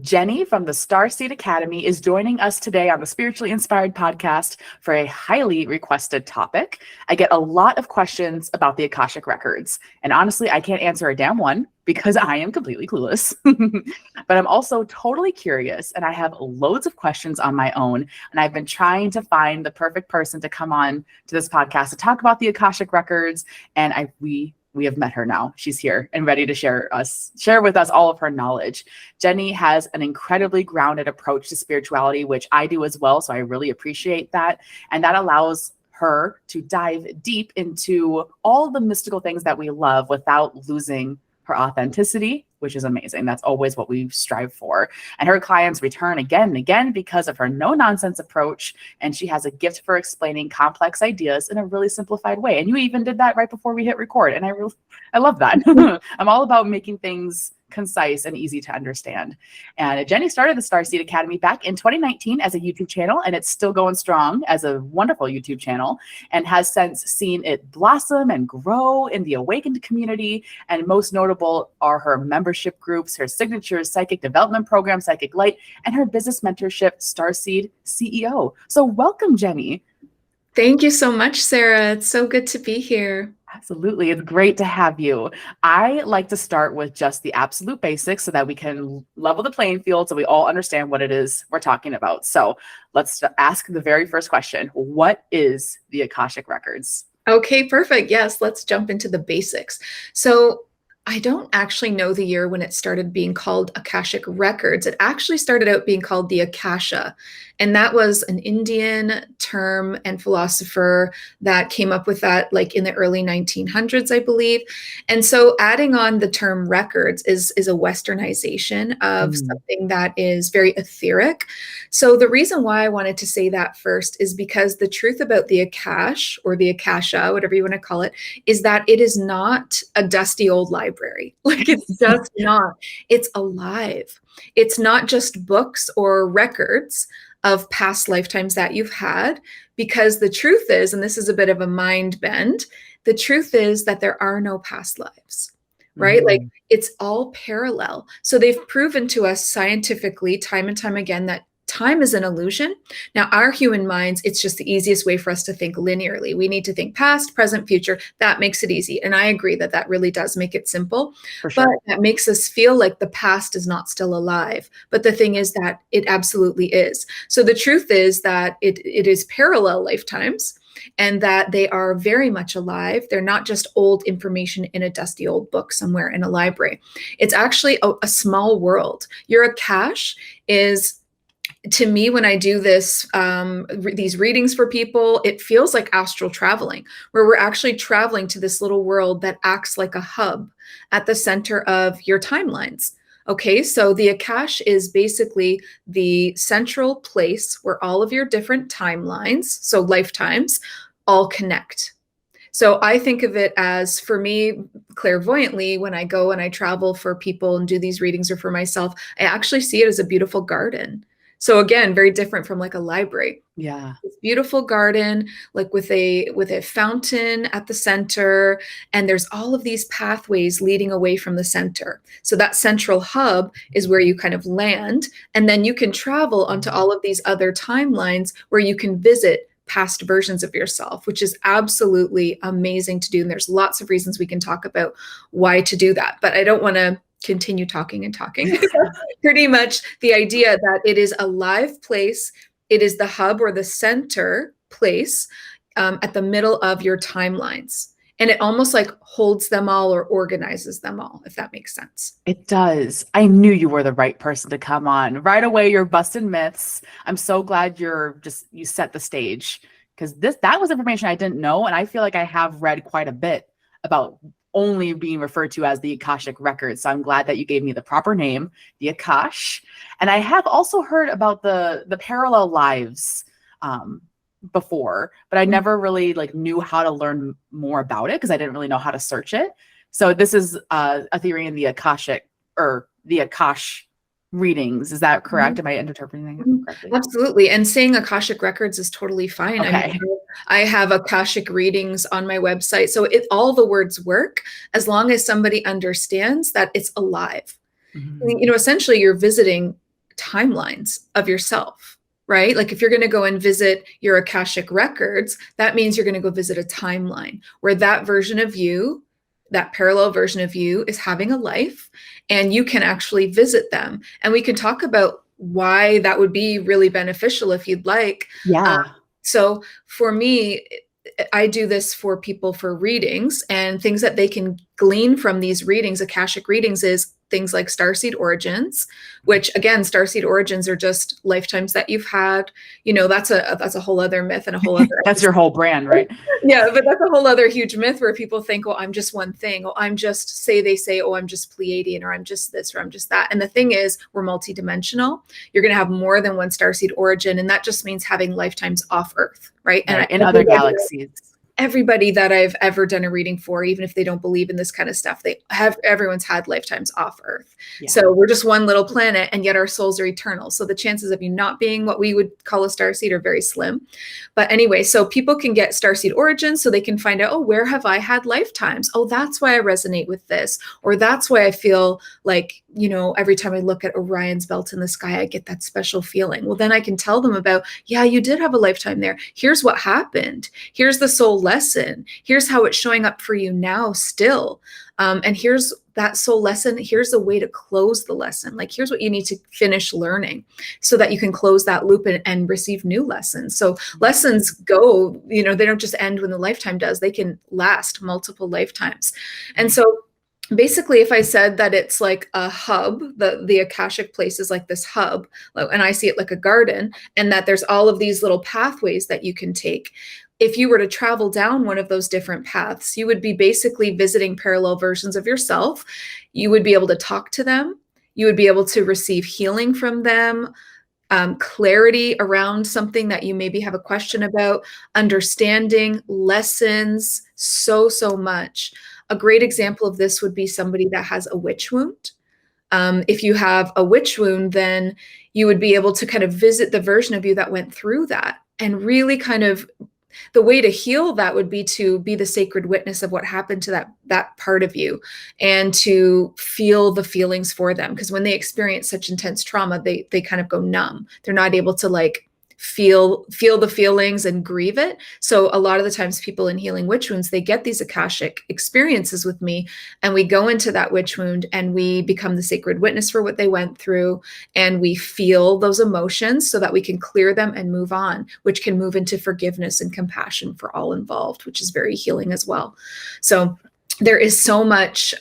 Jenny from the Starseed Academy is joining us today on the Spiritually Inspired podcast for a highly requested topic. I get a lot of questions about the Akashic Records, and honestly, I can't answer a damn one because I am completely clueless. But I'm also totally curious, and I have loads of questions on my own, and I've been trying to find the perfect person to come on to this podcast to talk about the Akashic Records, and we have met her now. She's here and ready to share with us all of her knowledge. Jenny has an incredibly grounded approach to spirituality, which I do as well. So I really appreciate that. And that allows her to dive deep into all the mystical things that we love without losing her authenticity, which is amazing. That's always what we strive for. And her clients return again and again because of her no-nonsense approach. And she has a gift for explaining complex ideas in a really simplified way. And you even did that right before we hit record. And I love that. I'm all about making things concise and easy to understand. And Jenny started the Starseed Academy back in 2019 as a YouTube channel, and it's still going strong as a wonderful YouTube channel, and has since seen it blossom and grow in the awakened community. And most notable are her membership groups, her signature psychic development program, Psychic Light, and her business mentorship, Starseed CEO. So welcome, Jenny. Thank you so much, Sarah. It's so good to be here. Absolutely. It's great to have you. I like to start with just the absolute basics so that we can level the playing field so we all understand what it is we're talking about. So let's ask the very first question. What is the Akashic Records? Okay, perfect. Yes, let's jump into the basics. So I don't actually know the year when it started being called Akashic Records. It actually started out being called the Akasha. And that was an Indian term and philosopher that came up with that like in the early 1900s, I believe. And so adding on the term records is a westernization of something that is very etheric. So the reason why I wanted to say that first is because the truth about the Akash or the Akasha, whatever you want to call it, is that it is not a dusty old library. Like it's just not. It's alive. It's not just books or records of past lifetimes that you've had, because the truth is, and this is a bit of a mind bend, the truth is that there are no past lives, right? Like it's all parallel. So they've proven to us scientifically time and time again that time is an illusion. Now, our human minds, it's just the easiest way for us to think linearly. We need to think past, present, future. That makes it easy. And I agree that that really does make it simple. For sure. But that makes us feel like the past is not still alive. But the thing is that it absolutely is. So the truth is that it is parallel lifetimes, and that they are very much alive. They're not just old information in a dusty old book somewhere in a library. It's actually a small world. Your Akash is, to me, when I do this, these readings for people, it feels like astral traveling, where we're actually traveling to this little world that acts like a hub at the center of your timelines. Okay, so the Akash is basically the central place where all of your different timelines, so lifetimes, all connect. So I think of it as, for me, clairvoyantly, when I go and I travel for people and do these readings or for myself, I actually see it as a beautiful garden. So again, very different from like a library. Yeah. This beautiful garden, like with a fountain at the center, and there's all of these pathways leading away from the center. So that central hub is where you kind of land, and then you can travel onto all of these other timelines where you can visit past versions of yourself, which is absolutely amazing to do. And there's lots of reasons we can talk about why to do that, but I don't want to continue talking and talking. Pretty much the idea that it is a live place. It is the hub or the center place at the middle of your timelines. And it almost like holds them all or organizes them all, if that makes sense. It does. I knew you were the right person to come on. Right away, you're busting myths. I'm so glad you set the stage, because that was information I didn't know. And I feel like I have read quite a bit about only being referred to as the Akashic Records. So I'm glad that you gave me the proper name, the Akash. And I have also heard about the parallel lives before, but I never really knew how to learn more about it because I didn't really know how to search it. So this is a theory in the Akashic, or the Akash readings. Is that correct? Am I interpreting it correctly? Absolutely. And saying Akashic Records is totally fine. Okay. I mean, I have Akashic readings on my website. So all the words work as long as somebody understands that it's alive. Essentially you're visiting timelines of yourself, right? Like if you're going to go and visit your Akashic records, that means you're going to go visit a timeline where that version of you, that parallel version of you, is having a life, and you can actually visit them. And we can talk about why that would be really beneficial if you'd like. Yeah. So for me, I do this for people for readings, and things that they can glean from these readings, Akashic readings, is things like starseed origins, which again, starseed origins are just lifetimes that you've had. You know, that's a whole other myth and a whole other That's your whole brand, right? Yeah, but that's a whole other huge myth where people think, oh, I'm just one thing. Oh, I'm just, they say, oh, I'm just Pleiadian, or I'm just this, or I'm just that. And the thing is, we're multidimensional. You're going to have more than one starseed origin. And that just means having lifetimes off Earth, right? Right, And in other galaxies. Everybody that I've ever done a reading for, even if they don't believe in this kind of stuff, everyone's had lifetimes off Earth. Yeah. So we're just one little planet, and yet our souls are eternal. So the chances of you not being what we would call a starseed are very slim. But anyway, so people can get starseed origins so they can find out, oh, where have I had lifetimes? Oh, that's why I resonate with this. Or that's why I feel like, you know, every time I look at Orion's belt in the sky, I get that special feeling. Well, then I can tell them about, yeah, you did have a lifetime there. Here's what happened. Here's the soul lesson. Here's how it's showing up for you now still. And here's that soul lesson. Here's a way to close the lesson. Like, here's what you need to finish learning so that you can close that loop and receive new lessons. So lessons go, you know, they don't just end when the lifetime does. They can last multiple lifetimes. And so basically, if I said that it's like a hub, the Akashic place is like this hub, and I see it like a garden, and that there's all of these little pathways that you can take. If you were to travel down one of those different paths, you would be basically visiting parallel versions of yourself. You would be able to talk to them. You would be able to receive healing from them, clarity around something that you maybe have a question about, understanding, lessons, so much. A great example of this would be somebody that has a witch wound. If you have a witch wound, then you would be able to kind of visit the version of you that went through that, and really kind of, the way to heal that would be to be the sacred witness of what happened to that part of you, and to feel the feelings for them. Because when they experience such intense trauma, they kind of go numb. They're not able to like feel the feelings and grieve it. So a lot of the times people in healing witch wounds, they get these Akashic experiences with me, and we go into that witch wound and we become the sacred witness for what they went through, and we feel those emotions so that we can clear them and move on, which can move into forgiveness and compassion for all involved, which is very healing as well. So there is so much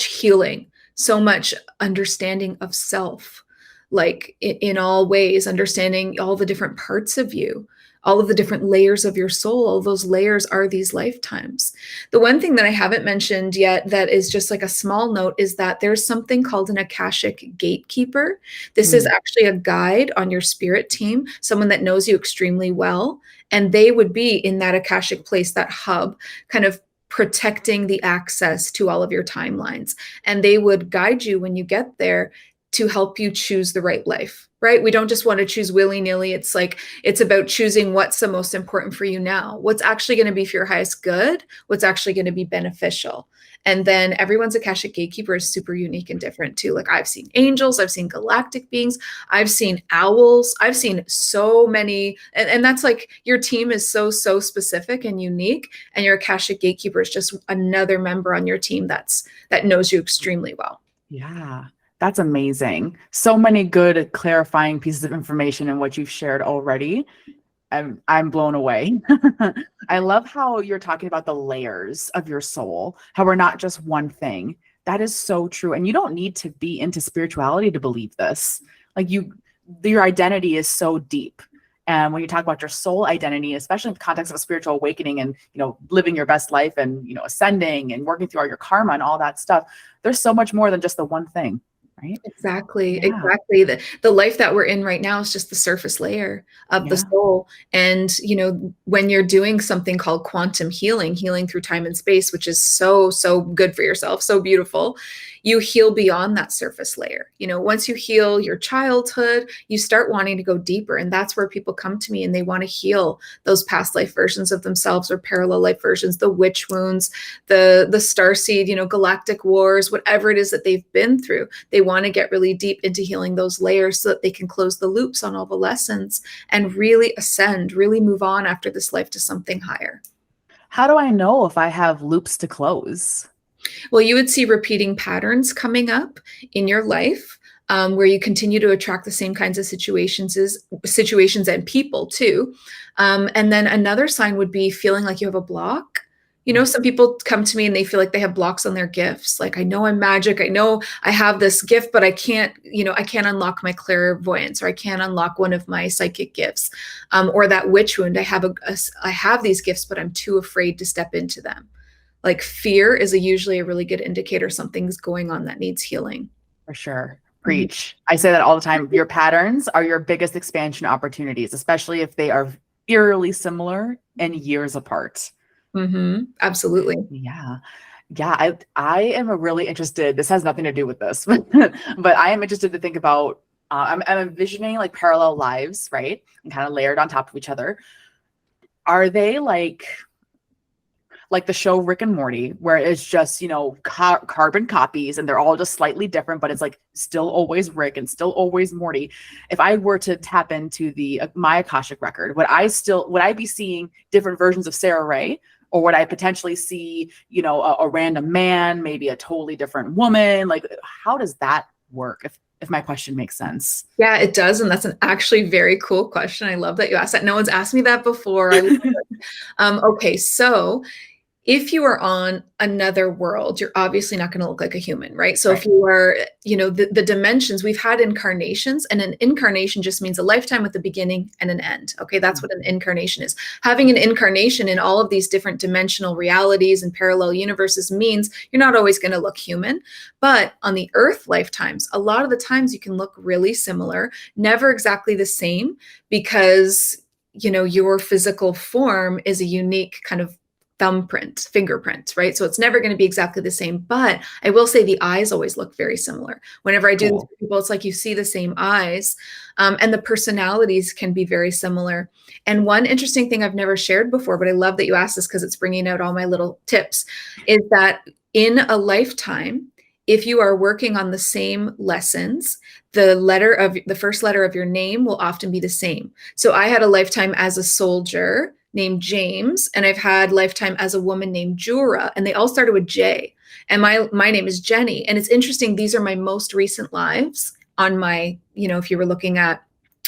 healing, so much understanding of self, like in all ways, understanding all the different parts of you, all of the different layers of your soul. All those layers are these lifetimes. The one thing that I haven't mentioned yet that is just like a small note is that there's something called an Akashic gatekeeper. This is actually a guide on your spirit team, someone that knows you extremely well, and they would be in that Akashic place, that hub, kind of protecting the access to all of your timelines. And they would guide you when you get there to help you choose the right life, right? We don't just want to choose willy-nilly. It's like, it's about choosing what's the most important for you now, what's actually going to be for your highest good, what's actually going to be beneficial. And then everyone's Akashic gatekeeper is super unique and different too. Like, I've seen angels, I've seen galactic beings, I've seen owls, I've seen so many, and that's like, your team is so specific and unique, and your Akashic gatekeeper is just another member on your team that knows you extremely well. Yeah. That's amazing. So many good clarifying pieces of information in what you've shared already. I'm blown away. I love how you're talking about the layers of your soul, how we're not just one thing. That is so true. And you don't need to be into spirituality to believe this. Like, your identity is so deep. And when you talk about your soul identity, especially in the context of a spiritual awakening and, you know, living your best life and, you know, ascending and working through all your karma and all that stuff, there's so much more than just the one thing. Right? Exactly. The life that we're in right now is just the surface layer of the soul. And, you know, when you're doing something called quantum healing through time and space, which is so good for yourself, so beautiful, you heal beyond that surface layer. Once you heal your childhood, you start wanting to go deeper. And that's where people come to me and they want to heal those past life versions of themselves or parallel life versions, the witch wounds, the starseed, galactic wars, whatever it is that they've been through. They want to get really deep into healing those layers so that they can close the loops on all the lessons and really ascend, really move on after this life to something higher. How do I know if I have loops to close? Well, you would see repeating patterns coming up in your life, where you continue to attract the same kinds of situations and people too. And then another sign would be feeling like you have a block. Some people come to me and they feel like they have blocks on their gifts. Like, I know I'm magic. I know I have this gift, but I can't unlock my clairvoyance, or I can't unlock one of my psychic gifts, or that witch wound. I have these gifts, but I'm too afraid to step into them. Like, fear is usually a really good indicator something's going on that needs healing. For sure. Preach. I say that all the time. Your patterns are your biggest expansion opportunities, especially if they are eerily similar and years apart. Absolutely. Yeah. I am really interested. This has nothing to do with this, but I am interested to think about, I'm envisioning like parallel lives, right? And kind of layered on top of each other. Are they like the show Rick and Morty, where it's just, carbon copies and they're all just slightly different, but it's like still always Rick and still always Morty? If I were to tap into my Akashic record, would I be seeing different versions of Sara Rae? Or would I potentially see, a random man, maybe a totally different woman? Like, how does that work? If my question makes sense. Yeah, it does. And that's an actually very cool question. I love that you asked that. No one's asked me that before. Okay, so if you are on another world, you're obviously not going to look like a human, right? So if you are, the dimensions, we've had incarnations, and an incarnation just means a lifetime with a beginning and an end. Okay, that's what an incarnation is. Having an incarnation in all of these different dimensional realities and parallel universes means you're not always going to look human. But on the Earth lifetimes, a lot of the times you can look really similar, never exactly the same, because, your physical form is a unique kind of fingerprint, right? So it's never going to be exactly the same. But I will say the eyes always look very similar. Whenever I do this with people, it's like you see the same eyes, and the personalities can be very similar. And one interesting thing I've never shared before, but I love that you asked this because it's bringing out all my little tips, is that in a lifetime, if you are working on the same lessons, the first letter of your name will often be the same. So I had a lifetime as a soldier named James, and I've had lifetime as a woman named Jura, and they all started with J. And my name is Jenny. And it's interesting, these are my most recent lives on my, if you were looking at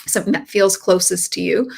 something that feels closest to you,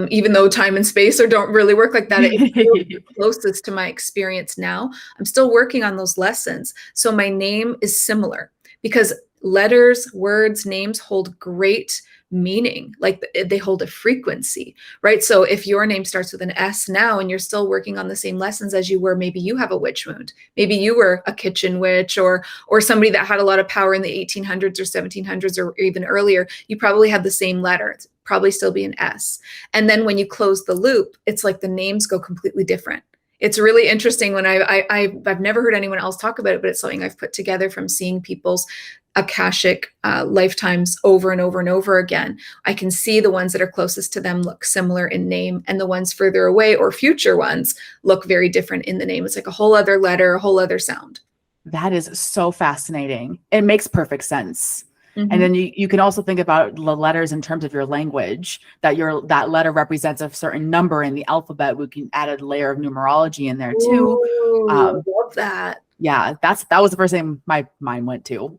even though time and space don't really work like that, it feels closest to my experience now. I'm still working on those lessons. So my name is similar because letters, words, names hold great meaning, like they hold a frequency, right? So if your name starts with an S now and you're still working on the same lessons as you were, maybe you have a witch wound, maybe you were a kitchen witch or somebody that had a lot of power in the 1800s or 1700s or even earlier, you probably had the same letter. It's probably still be an S. And then when you close the loop, it's like the names go completely different. It's really interesting when I've never heard anyone else talk about it, but it's something I've put together from seeing people's Akashic lifetimes over and over and over again. I can see the ones that are closest to them look similar in name, and the ones further away or future ones look very different in the name. It's like a whole other letter, a whole other sound. That is so fascinating. It makes perfect sense. And then you can also think about the letters in terms of your language, that that letter represents a certain number in the alphabet. We can add a layer of numerology in there too. Ooh, I love that. Yeah, that was the first thing my mind went to.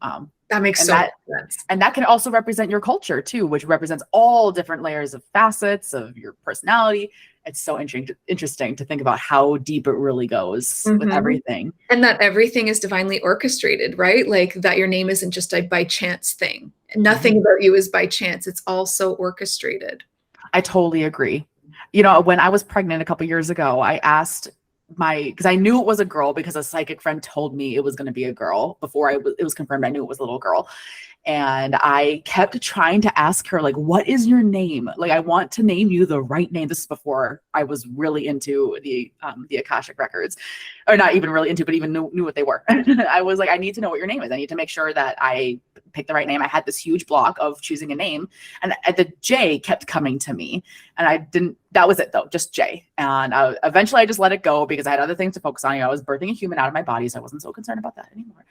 That makes so much sense. And that can also represent your culture too, which represents all different layers of facets of your personality. It's so interesting to think about how deep it really goes with everything. And that everything is divinely orchestrated, right? Like that your name isn't just a by chance thing. Nothing about you is by chance. It's all so orchestrated. I totally agree. When I was pregnant a couple years ago, I asked because I knew it was a girl because a psychic friend told me it was going to be a girl before it was confirmed. I knew it was a little girl. And I kept trying to ask her, like, what is your name? Like, I want to name you the right name. This is before I was really into the Akashic Records, or not even really into, but even knew what they were. I was like, I need to know what your name is. I need to make sure that I pick the right name. I had this huge block of choosing a name, and the J kept coming to me, and I didn't. That was it though, just J. And eventually, I just let it go because I had other things to focus on. I was birthing a human out of my body, so I wasn't so concerned about that anymore.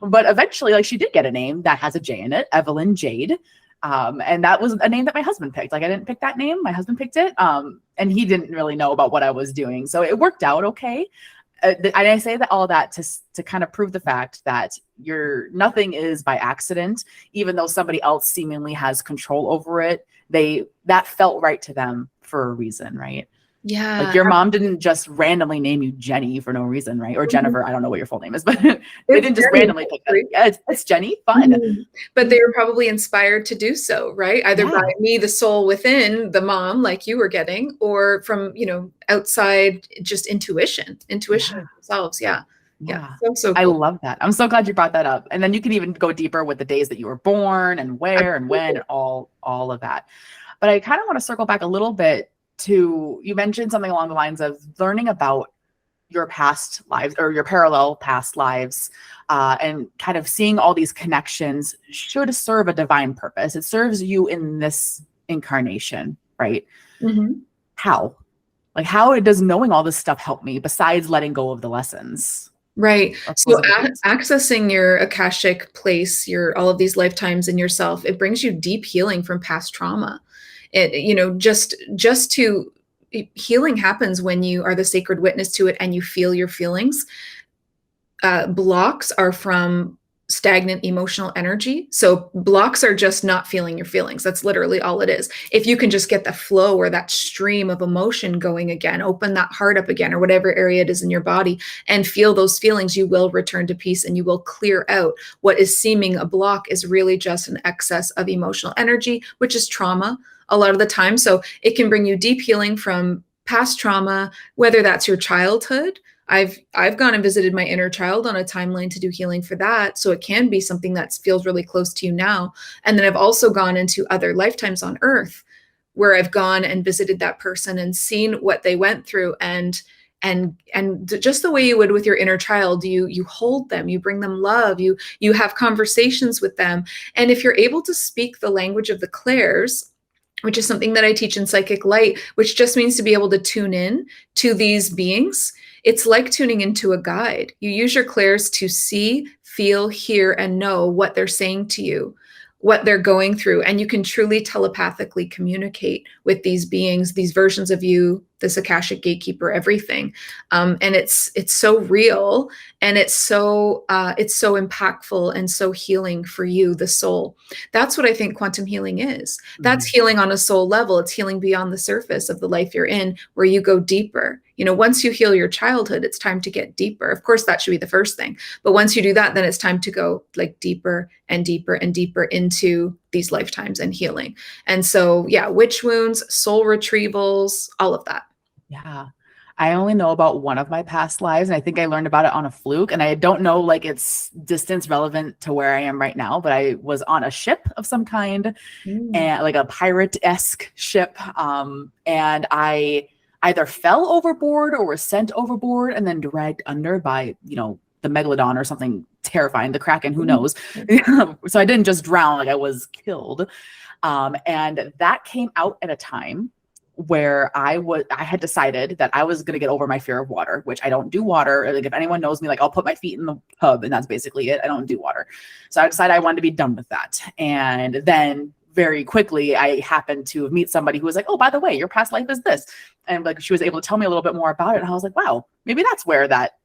But eventually, like, she did get a name that has a J in it, Evelyn Jade. And that was a name that my husband picked. Like, I didn't pick that name. My husband picked it. And he didn't really know about what I was doing. So it worked out okay. And I say that all that to kind of prove the fact that nothing is by accident, even though somebody else seemingly has control over it. That felt right to them for a reason, right? Yeah. Like, your mom didn't just randomly name you Jenny for no reason, right? Or Jennifer. I don't know what your full name is, but they didn't just randomly pick that. Yeah, it's Jenny. Fun. But they were probably inspired to do so, right? Either by me, the soul within the mom, like you were getting, or from, outside, just intuition themselves. Yeah. So I cool. love that. I'm so glad you brought that up. And then you can even go deeper with the days that you were born and where and when, and all of that. But I kind of want to circle back a little bit to, you mentioned something along the lines of learning about your past lives or your parallel past lives, and kind of seeing all these connections should serve a divine purpose. It serves you in this incarnation, right? Mm-hmm. How? Like, how does knowing all this stuff help me besides letting go of the lessons? Right. So accessing your Akashic place, all of these lifetimes in yourself, it brings you deep healing from past trauma. Healing happens when you are the sacred witness to it and you feel your feelings. Blocks are from stagnant emotional energy. So blocks are just not feeling your feelings. That's literally all it is. If you can just get the flow or that stream of emotion going again, open that heart up again, or whatever area it is in your body, and feel those feelings, you will return to peace and you will clear out what is seeming a block is really just an excess of emotional energy, which is trauma a lot of the time. So it can bring you deep healing from past trauma, whether that's your childhood. I've gone and visited my inner child on a timeline to do healing for that. So it can be something that feels really close to you now. And then I've also gone into other lifetimes on Earth where I've gone and visited that person and seen what they went through, and just the way you would with your inner child, you hold them, you bring them love, you have conversations with them. And if you're able to speak the language of the clairs, which is something that I teach in Psychic Light, which just means to be able to tune in to these beings. It's like tuning into a guide. You use your clairs to see, feel, hear, and know what they're saying to you, what they're going through. And you can truly telepathically communicate with these beings, these versions of you, this Akashic gatekeeper, everything. And it's so real, and it's so impactful and so healing for you, the soul. That's what I think quantum healing is. That's healing on a soul level. It's healing beyond the surface of the life you're in, where you go deeper. Once you heal your childhood, it's time to get deeper. Of course, that should be the first thing. But once you do that, then it's time to go like deeper and deeper and deeper into these lifetimes and healing. And so, yeah, witch wounds, soul retrievals, all of that. Yeah. I only know about one of my past lives, and I think I learned about it on a fluke. And I don't know, like, its distance relevant to where I am right now, but I was on a ship of some kind, and like a pirate-esque ship. And I either fell overboard or was sent overboard and then dragged under by, the megalodon or something terrifying, the Kraken, who knows? So I didn't just drown, like I was killed. And that came out at a time where I had decided that I was going to get over my fear of water, which I don't do water. Like, if anyone knows me, like, I'll put my feet in the tub and that's basically it. I don't do water. So I decided I wanted to be done with that. And then very quickly, I happened to meet somebody who was like, oh, by the way, your past life is this. And like, she was able to tell me a little bit more about it. And I was like, wow, maybe that's where that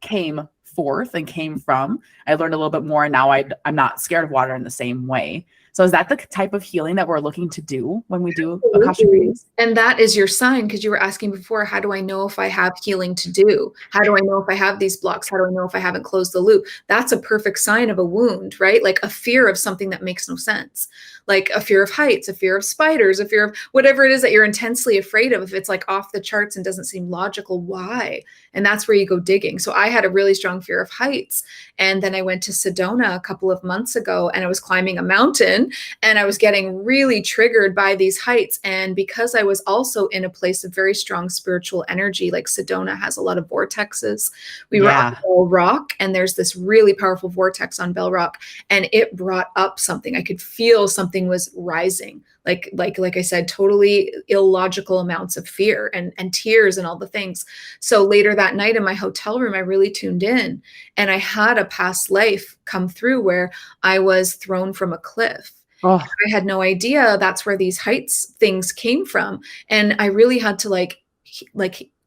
came forth and came from. I learned a little bit more, and now I'm not scared of water in the same way. So is that the type of healing that we're looking to do when we do Akashic readings? And that is your sign, because you were asking before, how do I know if I have healing to do? How do I know if I have these blocks? How do I know if I haven't closed the loop? That's a perfect sign of a wound, right? Like a fear of something that makes no sense. Like a fear of heights, a fear of spiders, a fear of whatever it is that you're intensely afraid of. If it's like off the charts and doesn't seem logical, why? And that's where you go digging. So I had a really strong fear of heights. And then I went to Sedona a couple of months ago, and I was climbing a mountain, and I was getting really triggered by these heights. And because I was also in a place of very strong spiritual energy, like Sedona has a lot of vortexes. We were on Bell Rock, and there's this really powerful vortex on Bell Rock, and it brought up something. I could feel something was rising. Like I said, totally illogical amounts of fear and tears and all the things. So later that night in my hotel room, I really tuned in, and I had a past life come through where I was thrown from a cliff. Oh. I had no idea that's where these heights things came from. And I really had to like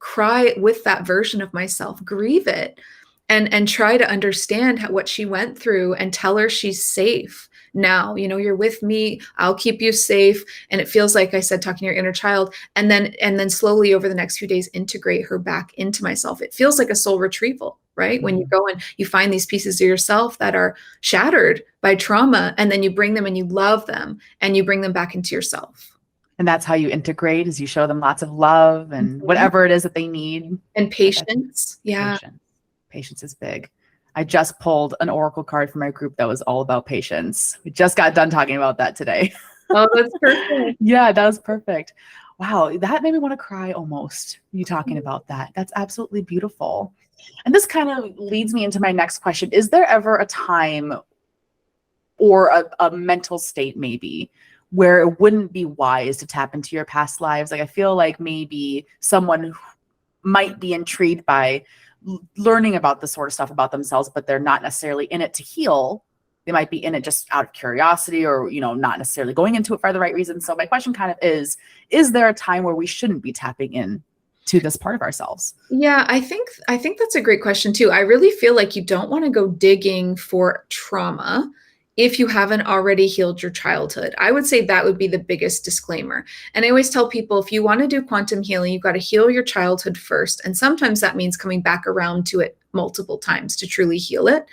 cry with that version of myself, grieve it, and try to understand what she went through and tell her she's safe. Now, you're with me, I'll keep you safe. And it feels like I said, talking to your inner child, and then slowly over the next few days, integrate her back into myself. It feels like a soul retrieval, right? Mm-hmm. When you go and you find these pieces of yourself that are shattered by trauma, and then you bring them and you love them and you bring them back into yourself. And that's how you integrate, is you show them lots of love and whatever it is that they need. And patience. Yeah. Patience is big. I just pulled an oracle card for my group that was all about patience. We just got done talking about that today. Oh, that's perfect. Yeah, that was perfect. Wow, that made me want to cry almost, you talking about that. That's absolutely beautiful. And this kind of leads me into my next question. Is there ever a time or a mental state maybe where it wouldn't be wise to tap into your past lives? Like, I feel like maybe someone might be intrigued by learning about this sort of stuff about themselves, but they're not necessarily in it to heal. They might be in it just out of curiosity, or, not necessarily going into it for the right reasons. So my question kind of is there a time where we shouldn't be tapping in to this part of ourselves? Yeah, I think that's a great question too. I really feel like you don't want to go digging for trauma if you haven't already healed your childhood. I would say that would be the biggest disclaimer. And I always tell people, if you want to do quantum healing, you've got to heal your childhood first. And sometimes that means coming back around to it multiple times to truly heal it.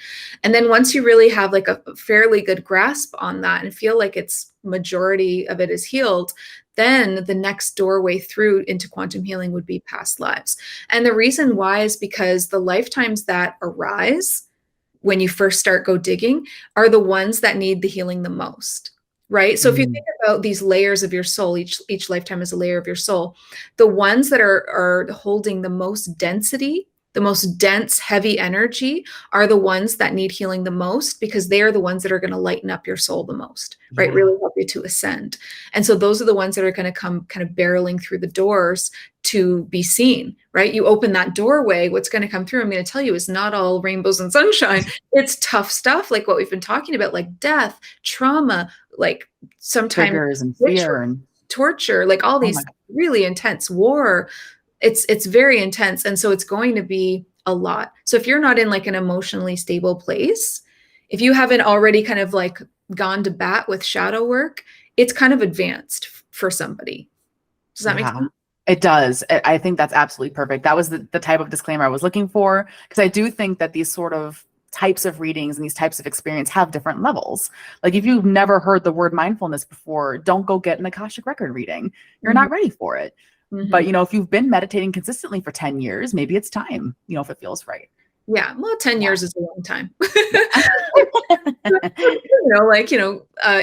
And then once you really have like a fairly good grasp on that and feel like it's majority of it is healed, then the next doorway through into quantum healing would be past lives. And the reason why is because the lifetimes that arise when you first start go digging are the ones that need the healing the most, right? So if you think about these layers of your soul, each lifetime is a layer of your soul. The ones that are holding the most density, the most dense, heavy energy are the ones that need healing the most, because they are the ones that are going to lighten up your soul the most, right? Really help you to ascend. And so those are the ones that are going to come kind of barreling through the doors to be seen, right? You open that doorway, what's going to come through, I'm going to tell you, is not all rainbows and sunshine. It's tough stuff, like what we've been talking about, like death, trauma, like sometimes triggers and fear and torture, like all these really intense, war. It's very intense. And so it's going to be a lot. So if you're not in like an emotionally stable place, if you haven't already kind of like gone to bat with shadow work, it's kind of advanced for somebody. Does that make sense? It does. I think that's absolutely perfect. That was the type of disclaimer I was looking for, because I do think that these sort of types of readings and these types of experience have different levels. Like, if you've never heard the word mindfulness before, don't go get an Akashic record reading. You're not ready for it. But, if you've been meditating consistently for 10 years, maybe it's time, if it feels right. Yeah. Well, 10 years is a long time.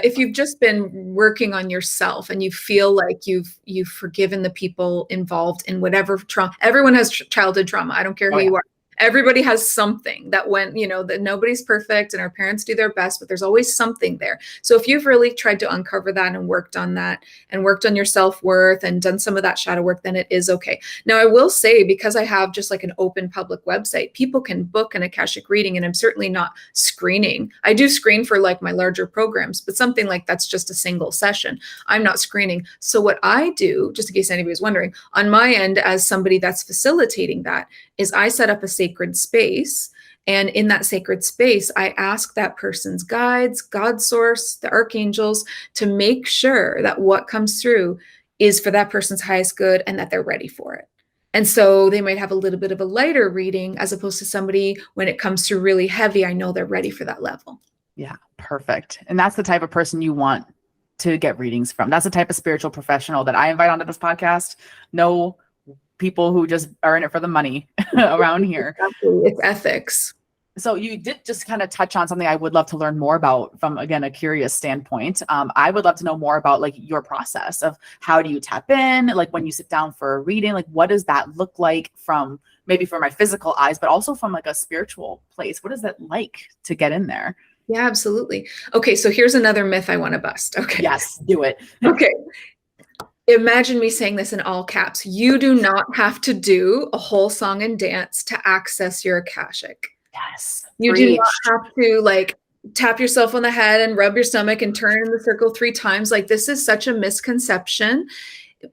If you've just been working on yourself and you feel like you've forgiven the people involved in whatever trauma, everyone has childhood trauma. I don't care who you are. Everybody has something that went, that nobody's perfect and our parents do their best, but there's always something there. So if you've really tried to uncover that and worked on that and worked on your self-worth and done some of that shadow work, then it is okay. Now, I will say, because I have just like an open public website, people can book an Akashic reading, and I'm certainly not screening. I do screen for like my larger programs, but something like that's just a single session. I'm not screening. So what I do, just in case anybody was wondering, on my end as somebody that's facilitating that, is I set up a sacred space. And in that sacred space, I ask that person's guides, God source, the archangels, to make sure that what comes through is for that person's highest good and that they're ready for it. And so they might have a little bit of a lighter reading, as opposed to somebody, when it comes through really heavy, I know they're ready for that level. Yeah, perfect. And that's the type of person you want to get readings from. That's the type of spiritual professional that I invite onto this podcast. No people who just are in it for the money around here. Exactly. It's ethics. So you did just kind of touch on something I would love to learn more about from, again, a curious standpoint. I would love to know more about like your process of how do you tap in, like when you sit down for a reading, like what does that look like from maybe for my physical eyes, but also from like a spiritual place? What is that like to get in there? Yeah, absolutely. Okay, so here's another myth I want to bust. Okay. Yes, do it. Okay. Imagine me saying this in all caps. You do not have to do a whole song and dance to access your Akashic. Yes, You do not preach. have to like tap yourself on the head and rub your stomach and turn in the circle 3 times. Like, this is such a misconception.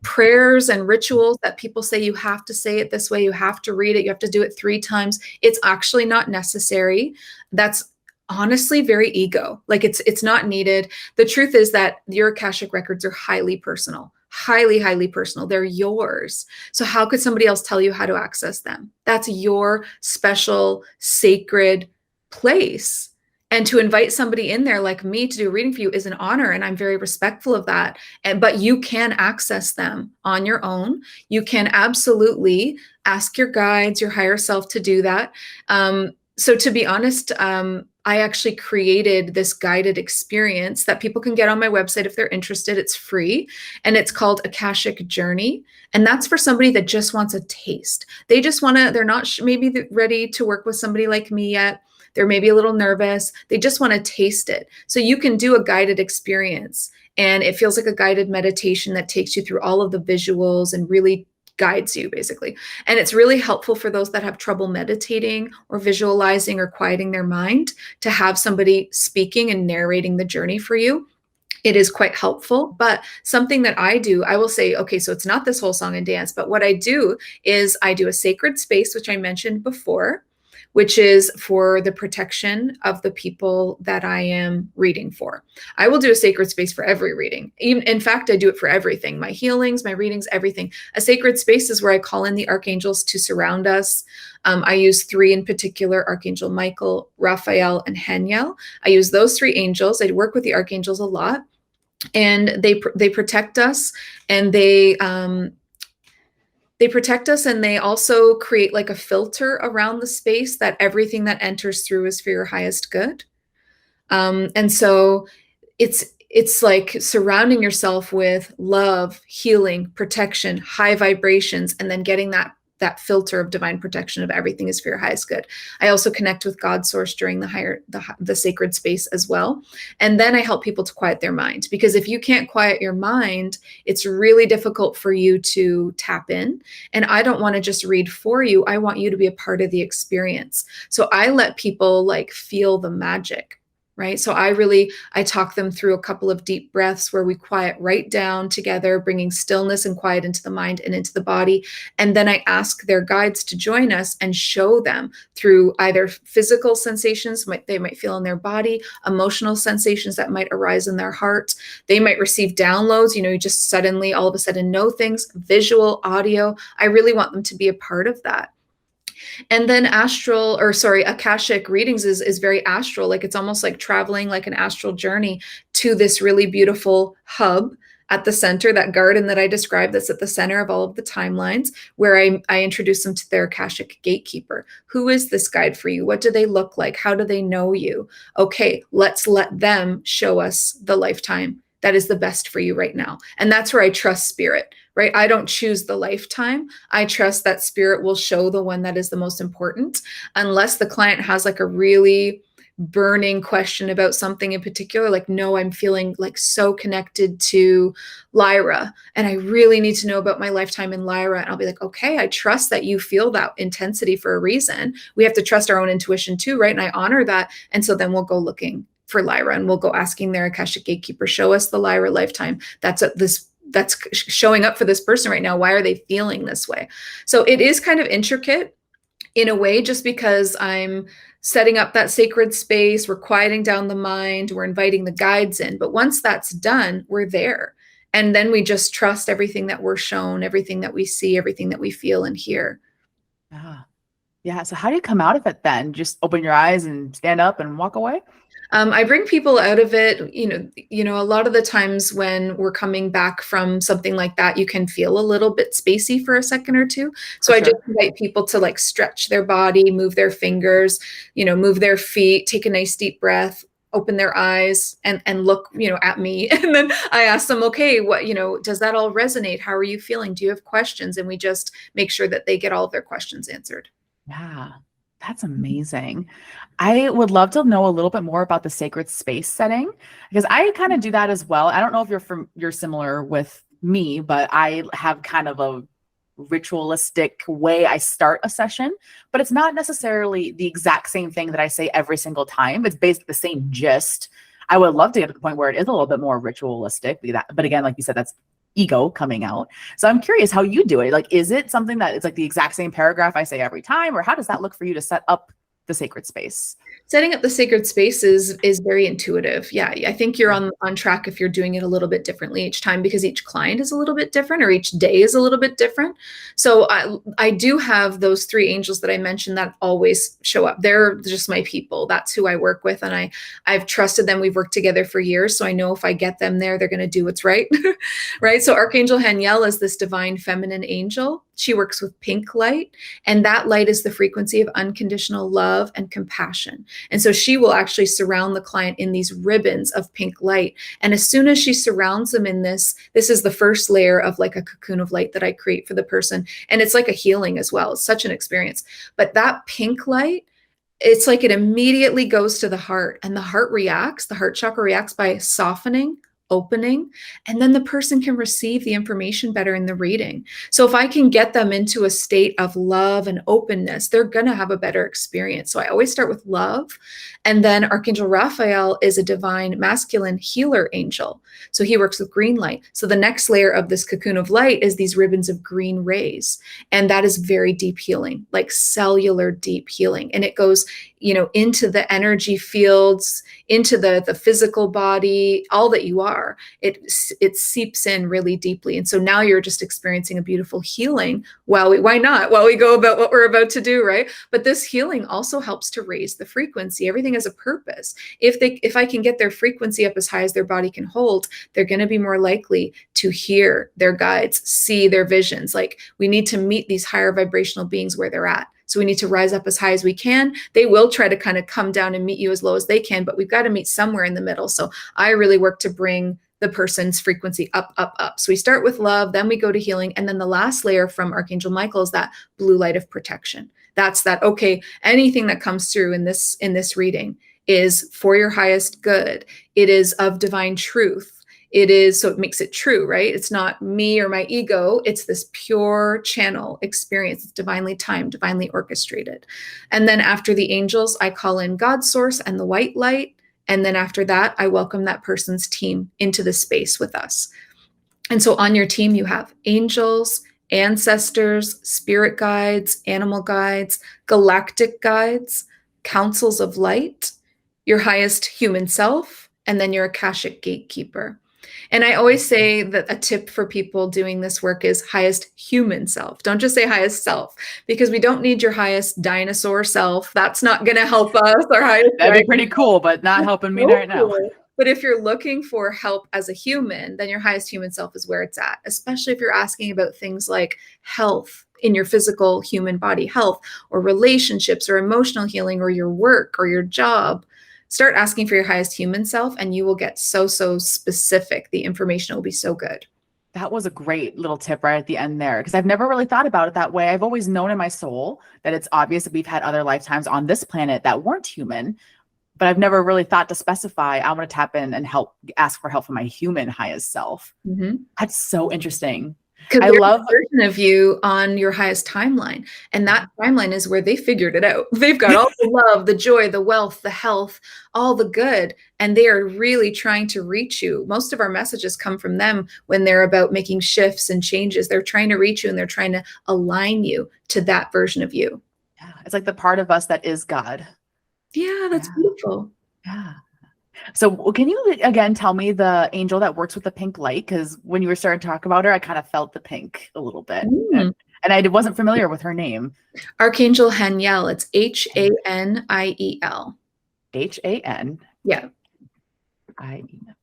Prayers and rituals that people say you have to say it this way, you have to read it, you have to do it 3 times. It's actually not necessary. That's honestly very ego. Like, it's not needed. The truth is that your Akashic records are highly personal, highly personal. They're yours. So how could somebody else tell you how to access them? That's your special sacred place. And to invite somebody in there like me to do a reading for you is an honor, and I'm very respectful of that. But you can access them on your own. You can absolutely ask your guides, your higher self, to do that. So to be honest, I actually created this guided experience that people can get on my website if they're interested. It's free, and it's called Akashic Journey. And that's for somebody that just wants a taste. They just want to, they're not maybe ready to work with somebody like me yet. They're maybe a little nervous. They just want to taste it. So you can do a guided experience, and it feels like a guided meditation that takes you through all of the visuals and really guides you basically. And it's really helpful for those that have trouble meditating or visualizing or quieting their mind, to have somebody speaking and narrating the journey for you. It is quite helpful. But something that I do, I will say, okay, so it's not this whole song and dance, but what I do is I do a sacred space, which I mentioned before, which is for the protection of the people that I am reading for. I will do a sacred space for every reading. Even, in fact, I do it for everything, my healings, my readings, everything. A sacred space is where I call in the archangels to surround us. I use 3 in particular: Archangel Michael, Raphael, and Haniel. I use those 3 angels. I work with the archangels a lot, and they protect us, and they protect us, and they also create like a filter around the space that everything that enters through is for your highest good. And so it's like surrounding yourself with love, healing, protection, high vibrations, and then getting that filter of divine protection of everything is for your highest good. I also connect with God source during the sacred space as well. And then I help people to quiet their mind, because if you can't quiet your mind, it's really difficult for you to tap in. And I don't want to just read for you. I want you to be a part of the experience. So I let people like feel the magic. Right. So I talk them through a couple of deep breaths where we quiet right down together, bringing stillness and quiet into the mind and into the body. And then I ask their guides to join us and show them through either physical sensations they might feel in their body, emotional sensations that might arise in their heart. They might receive downloads, you just suddenly all of a sudden know things, visual, audio. I really want them to be a part of that. And then Akashic readings is very astral. Like, it's almost like traveling like an astral journey to this really beautiful hub at the center, that garden that I described that's at the center of all of the timelines, where I introduce them to their Akashic gatekeeper. Who is this guide for you? What do they look like? How do they know you? Okay, let's let them show us the lifetime that is the best for you right now. And that's where I trust spirit, right? I don't choose the lifetime. I trust that spirit will show the one that is the most important, unless the client has like a really burning question about something in particular. Like, no, I'm feeling like so connected to Lyra, and I really need to know about my lifetime in Lyra. And I'll be like, okay, I trust that you feel that intensity for a reason. We have to trust our own intuition too, right? And I honor that. And so then we'll go looking for Lyra, and we'll go asking their Akashic gatekeeper, show us the Lyra lifetime that's showing up for this person right now. Why are they feeling this way? So it is kind of intricate in a way, just because I'm setting up that sacred space, we're quieting down the mind, we're inviting the guides in. But once that's done, we're there. And then we just trust everything that we're shown, everything that we see, everything that we feel and hear. Yeah. Yeah. So how do you come out of it then? Just open your eyes and stand up and walk away? I bring people out of it. A lot of the times when we're coming back from something like that, you can feel a little bit spacey for a second or two. So For I just sure. invite people to like stretch their body, move their fingers, move their feet, take a nice deep breath, open their eyes and look, at me. And then I ask them, okay, does that all resonate? How are you feeling? Do you have questions? And we just make sure that they get all of their questions answered. Yeah, that's amazing. I would love to know a little bit more about the sacred space setting because I kind of do that as well. I don't know if you're similar with me, but I have kind of a ritualistic way I start a session, but it's not necessarily the exact same thing that I say every single time. It's basically the same gist. I would love to get to the point where it is a little bit more ritualistic, but again, like you said, that's ego coming out. So I'm curious how you do it. Like, is it something that it's like the exact same paragraph I say every time, or how does that look for you to set up the sacred space? Setting up the sacred space is very intuitive. Yeah, I think you're on track if you're doing it a little bit differently each time because each client is a little bit different or each day is a little bit different. So I do have those three angels that I mentioned that always show up. They're just my people. That's who I work with, and I've trusted them. We've worked together for years, so I know if I get them there, they're going to do what's right. Right. So Archangel Haniel is this divine feminine angel. She works with pink light, and that light is the frequency of unconditional love and compassion. And so she will actually surround the client in these ribbons of pink light. And as soon as she surrounds them in this is the first layer of like a cocoon of light that I create for the person. And it's like a healing as well. It's such an experience. But that pink light, it's like it immediately goes to the heart, and the heart chakra reacts by softening, opening, and then the person can receive the information better in the reading. So if I can get them into a state of love and openness, they're going to have a better experience. So I always start with love. And then Archangel Raphael is a divine masculine healer angel. So he works with green light. So the next layer of this cocoon of light is these ribbons of green rays. And that is very deep healing, like cellular deep healing. And it goes, into the energy fields, into the physical body, all that you are. It seeps in really deeply. And so now you're just experiencing a beautiful healing while we go about what we're about to do, right? But this healing also helps to raise the frequency. Everything has a purpose. If I can get their frequency up as high as their body can hold, they're going to be more likely to hear their guides, see their visions. Like, we need to meet these higher vibrational beings where they're at. So we need to rise up as high as we can. They will try to kind of come down and meet you as low as they can, but we've got to meet somewhere in the middle. So I really work to bring the person's frequency up, up, up. So we start with love, then we go to healing. And then the last layer from Archangel Michael is that blue light of protection. That's that, okay, anything that comes through in this reading is for your highest good. It is of divine truth. It is, so it makes it true, right? It's not me or my ego. It's this pure channel experience. It's divinely timed, divinely orchestrated. And then after the angels, I call in God's source and the white light. And then after that, I welcome that person's team into the space with us. And so on your team, you have angels, ancestors, spirit guides, animal guides, galactic guides, councils of light, your highest human self, and then your Akashic gatekeeper. And I always say that a tip for people doing this work is highest human self. Don't just say highest self, because we don't need your highest dinosaur self. That's not going to help us. Our highest That'd be pretty cool, but not helping me right now. But if you're looking for help as a human, then your highest human self is where it's at, especially if you're asking about things like health in your physical human body, health or relationships or emotional healing or your work or your job. Start asking for your highest human self, and you will get so specific. The information will be so good. That was a great little tip right at the end there, because I've never really thought about it that way. I've always known in my soul that it's obvious that we've had other lifetimes on this planet that weren't human, but I've never really thought to specify, I'm going to tap in and ask for help from my human highest self. Mm-hmm. That's so interesting. I love a version of you on your highest timeline. And that timeline is where they figured it out. They've got all the love, the joy, the wealth, the health, all the good. And they are really trying to reach you. Most of our messages come from them when they're about making shifts and changes. They're trying to reach you, and they're trying to align you to that version of you. Yeah, it's like the part of us that is God. Yeah, that's beautiful. Yeah. So can you again tell me the angel that works with the pink light? Because when you were starting to talk about her, I kind of felt the pink a little bit. And I wasn't familiar with her name. Archangel Haniel. It's Haniel. Haniel. Yeah.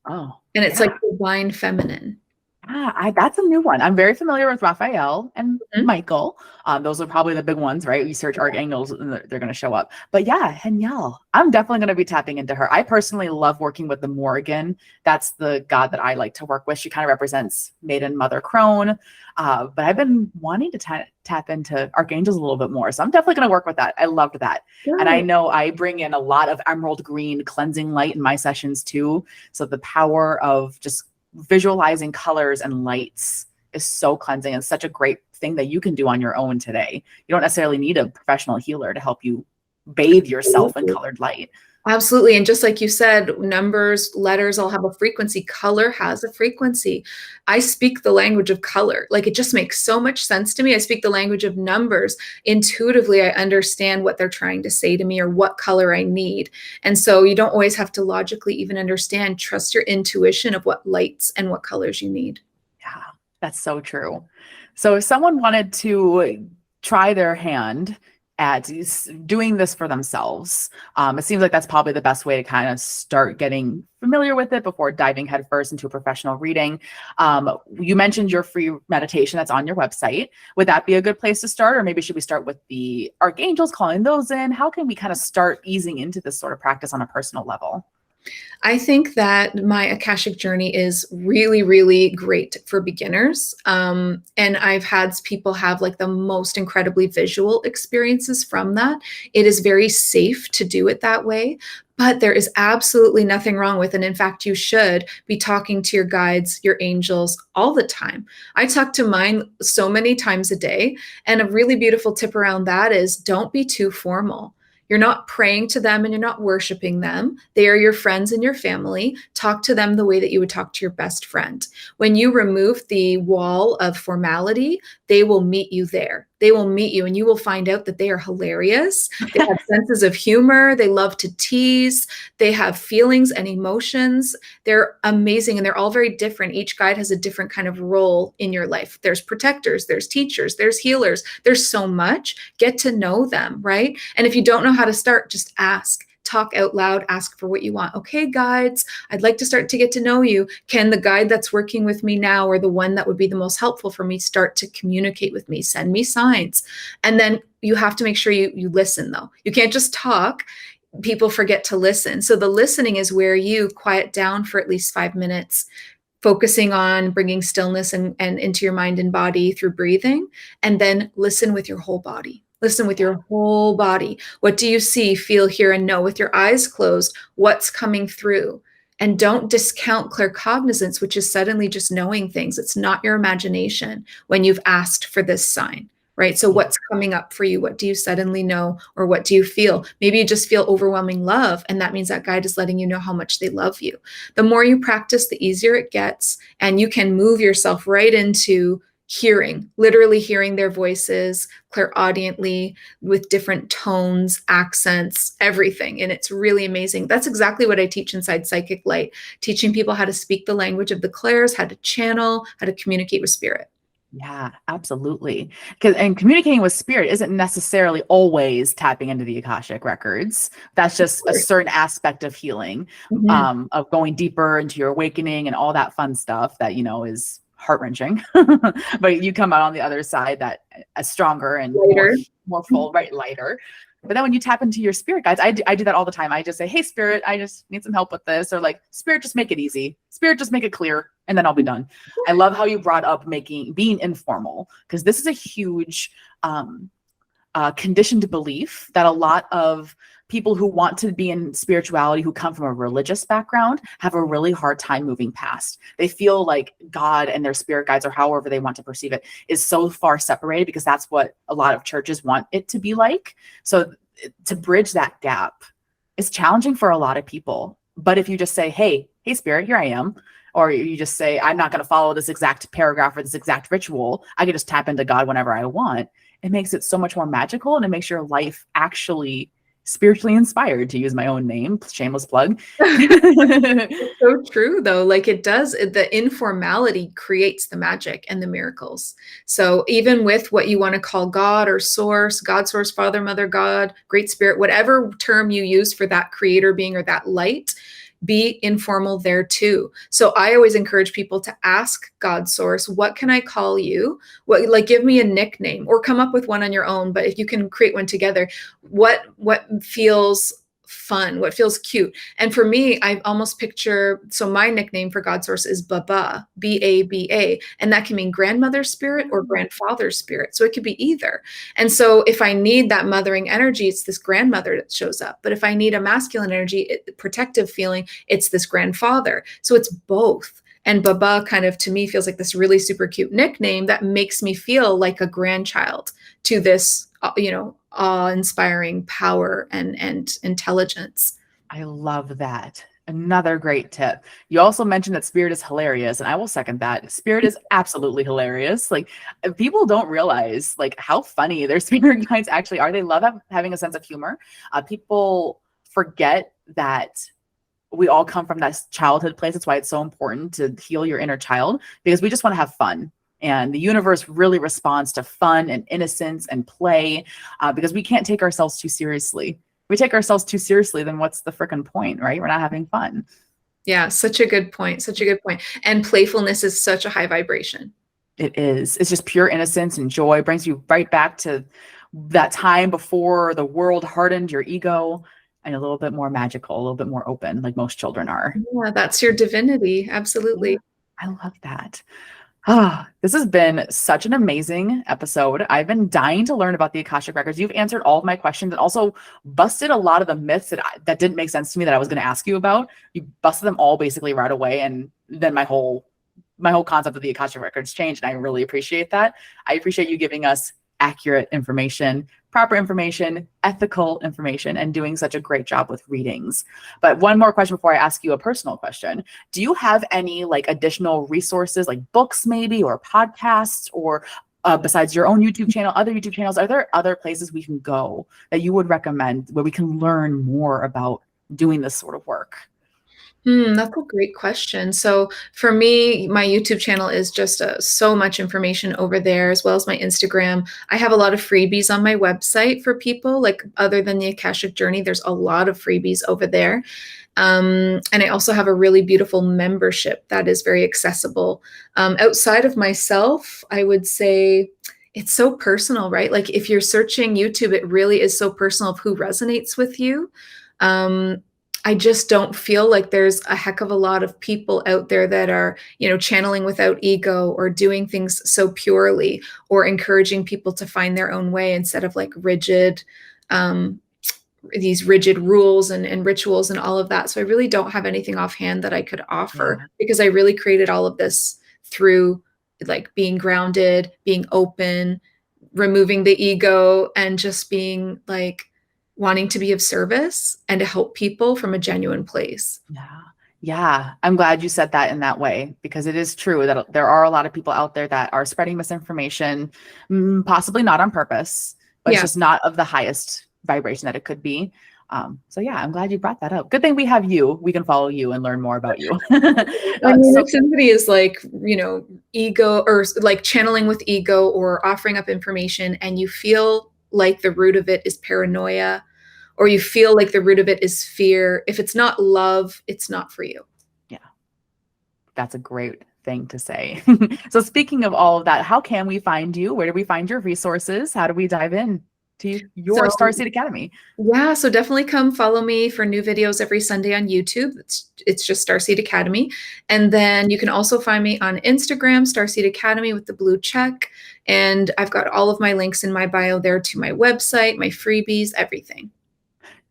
Oh, And it's yeah. like divine feminine. That's a new one. I'm very familiar with Raphael and Mhm. Michael. Those are probably the big ones, right? You search archangels and they're going to show up. But yeah, Haniel, I'm definitely going to be tapping into her. I personally love working with the Morrigan. That's the god that I like to work with. She kind of represents Maiden Mother Crone. But I've been wanting to tap into archangels a little bit more. So I'm definitely going to work with that. I loved that. And I Good. know I bring in a lot of emerald green cleansing light in my sessions too. So the power of just visualizing colors and lights is so cleansing and such a great thing that you can do on your own today. You don't necessarily need a professional healer to help you bathe yourself in colored light. Absolutely. And just like you said, numbers, letters all have a frequency. Color has a frequency. I speak the language of color. Like, it just makes so much sense to me. I speak the language of numbers. Intuitively, I understand what they're trying to say to me or what color I need. And so you don't always have to logically even understand. Trust your intuition of what lights and what colors you need. Yeah, that's so true. So if someone wanted to try their hand at doing this for themselves, it seems like that's probably the best way to kind of start getting familiar with it before diving headfirst into a professional reading. You mentioned your free meditation that's on your website. Would that be a good place to start? Or maybe should we start with the archangels, calling those in? How can we kind of start easing into this sort of practice on a personal level? I think that my Akashic journey is really, really great for beginners. And I've had people have like the most incredibly visual experiences from that. It is very safe to do it that way, but there is absolutely nothing wrong with it. And in fact, you should be talking to your guides, your angels all the time. I talk to mine so many times a day. And a really beautiful tip around that is don't be too formal. You're not praying to them and you're not worshiping them. They are your friends and your family. Talk to them the way that you would talk to your best friend. When you remove the wall of formality, they will meet you there. They will meet you and you will find out that they are hilarious. They have senses of humor. They love to tease. They have feelings and emotions. They're amazing and they're all very different. Each guide has a different kind of role in your life. There's protectors, there's teachers, there's healers. There's so much. Get to know them, right? And if you don't know how to start, just ask. Talk out loud, ask for what you want. Okay, guides, I'd like to start to get to know you. Can the guide that's working with me now or the one that would be the most helpful for me start to communicate with me? Send me signs. And then you have to make sure you listen, though. You can't just talk. People forget to listen. So the listening is where you quiet down for at least 5 minutes, focusing on bringing stillness and into your mind and body through breathing, and then listen with your whole body. Listen with your whole body. What do you see, feel, hear, and know? With your eyes closed, what's coming through? And don't discount claircognizance, which is suddenly just knowing things. It's not your imagination when you've asked for this sign, right? So what's coming up for you? What do you suddenly know? Or what do you feel? Maybe you just feel overwhelming love. And that means that guide is letting you know how much they love you. The more you practice, the easier it gets. And you can move yourself right into hearing, literally hearing their voices clairaudiently with different tones, accents, everything. And it's really amazing. That's exactly what I teach inside Psychic Light, teaching people how to speak the language of the clairs, how to channel, how to communicate with spirit. Yeah, absolutely. And communicating with spirit isn't necessarily always tapping into the Akashic records. That's just a certain aspect of healing, of going deeper into your awakening and all that fun stuff that, is heart-wrenching. But you come out on the other side that as stronger and more full, right? Lighter. But then when you tap into your spirit guides, I do that all the time. I just say, hey, spirit, I just need some help with this. Or like, spirit, just make it easy. Spirit, just make it clear. And then I'll be done. I love how you brought up being informal, because this is a huge conditioned belief that a lot of people who want to be in spirituality, who come from a religious background, have a really hard time moving past. They feel like God and their spirit guides, or however they want to perceive it, is so far separated, because that's what a lot of churches want it to be like. So to bridge that gap is challenging for a lot of people. But if you just say, hey, spirit, here I am, or you just say, I'm not going to follow this exact paragraph or this exact ritual, I can just tap into God whenever I want, it makes it so much more magical, and it makes your life actually spiritually inspired, to use my own name, shameless plug. It's so true though. Like it does, the informality creates the magic and the miracles. So even with what you want to call God or source, God, source, Father, Mother, God, Great Spirit, whatever term you use for that creator being or that light, be informal there too. So I always encourage people to ask God source, what can I call you? What, like, give me a nickname or come up with one on your own. But if you can create one together, what feels fun, what feels cute. And for me, I almost picture, so my nickname for God source is Baba, B-A-B-A, and that can mean grandmother spirit or grandfather spirit. So it could be either. And so if I need that mothering energy, it's this grandmother that shows up. But if I need a masculine energy, protective feeling, it's this grandfather. So it's both. And Baba kind of, to me, feels like this really super cute nickname that makes me feel like a grandchild to this, awe-inspiring power and intelligence. I love that. Another great tip. You also mentioned that spirit is hilarious, and I will second that. Spirit is absolutely hilarious. Like, people don't realize like how funny their spirit guides actually are. They love having a sense of humor. People forget that we all come from that childhood place. That's why it's so important to heal your inner child, because we just want to have fun. And the universe really responds to fun and innocence and play, because we can't take ourselves too seriously. If we take ourselves too seriously, then what's the freaking point, right? We're not having fun. Yeah, such a good point. Such a good point. And playfulness is such a high vibration. It is. It's just pure innocence and joy. It brings you right back to that time before the world hardened your ego, and a little bit more magical, a little bit more open, like most children are. Yeah, that's your divinity. Absolutely. Yeah, I love that. Ah, this has been such an amazing episode. I've been dying to learn about the Akashic Records. You've answered all of my questions and also busted a lot of the myths that didn't make sense to me that I was going to ask you about. You busted them all basically right away, and then my whole concept of the Akashic Records changed, and I really appreciate that. I appreciate you giving us accurate information, proper information, ethical information, and doing such a great job with readings. But one more question before I ask you a personal question. Do you have any like additional resources, like books maybe, or podcasts, or besides your own YouTube channel, other YouTube channels, are there other places we can go that you would recommend where we can learn more about doing this sort of work? That's a great question. So for me, my YouTube channel is just so much information over there, as well as my Instagram. I have a lot of freebies on my website for people, like other than the Akashic Journey, there's a lot of freebies over there. And I also have a really beautiful membership that is very accessible. Outside of myself, I would say it's so personal, right? Like if you're searching YouTube, it really is so personal of who resonates with you. I just don't feel like there's a heck of a lot of people out there that are, channeling without ego or doing things so purely or encouraging people to find their own way instead of like these rigid rules and rituals and all of that. So I really don't have anything offhand that I could offer because I really created all of this through like being grounded, being open, removing the ego, and just being like wanting to be of service and to help people from a genuine place. Yeah. I'm glad you said that in that way, because it is true that there are a lot of people out there that are spreading misinformation, possibly not on purpose, but it's just not of the highest vibration that it could be. So yeah, I'm glad you brought that up. Good thing we have you. We can follow you and learn more about you. If somebody is like, ego or like channeling with ego or offering up information, and you feel like the root of it is paranoia, or you feel like the root of it is fear, if it's not love, it's not for you. Yeah, that's a great thing to say. So speaking of all of that, how can we find you? Where do we find your resources? How do we dive in to your Starseed Academy? Yeah, so definitely come follow me for new videos every Sunday on YouTube. It's just Starseed Academy. And then you can also find me on Instagram, Starseed Academy with the blue check. And I've got all of my links in my bio there to my website, my freebies, everything.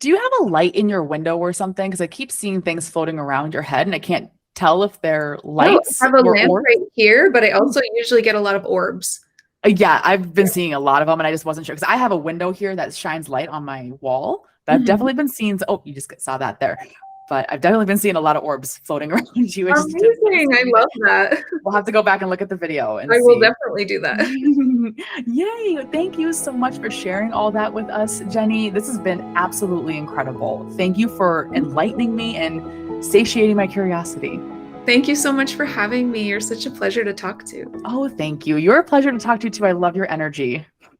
Do you have a light in your window or something? Because I keep seeing things floating around your head and I can't tell if they're lights. I have a lamp right here, but I also usually get a lot of orbs. Yeah, I've been seeing a lot of them, and I just wasn't sure because I have a window here that shines light on my wall. But I've definitely been seeing. Oh, you just saw that there. but I've definitely been seeing a lot of orbs floating around you. I just didn't Amazing. I love that. We'll have to go back and look at the video and I will see. definitely do that. Yay! Thank you so much for sharing all that with us, Jenny. This has been absolutely incredible. Thank you for enlightening me and satiating my curiosity. Thank you so much for having me. You're such a pleasure to talk to. Oh, thank you. You're a pleasure to talk to too. I love your energy.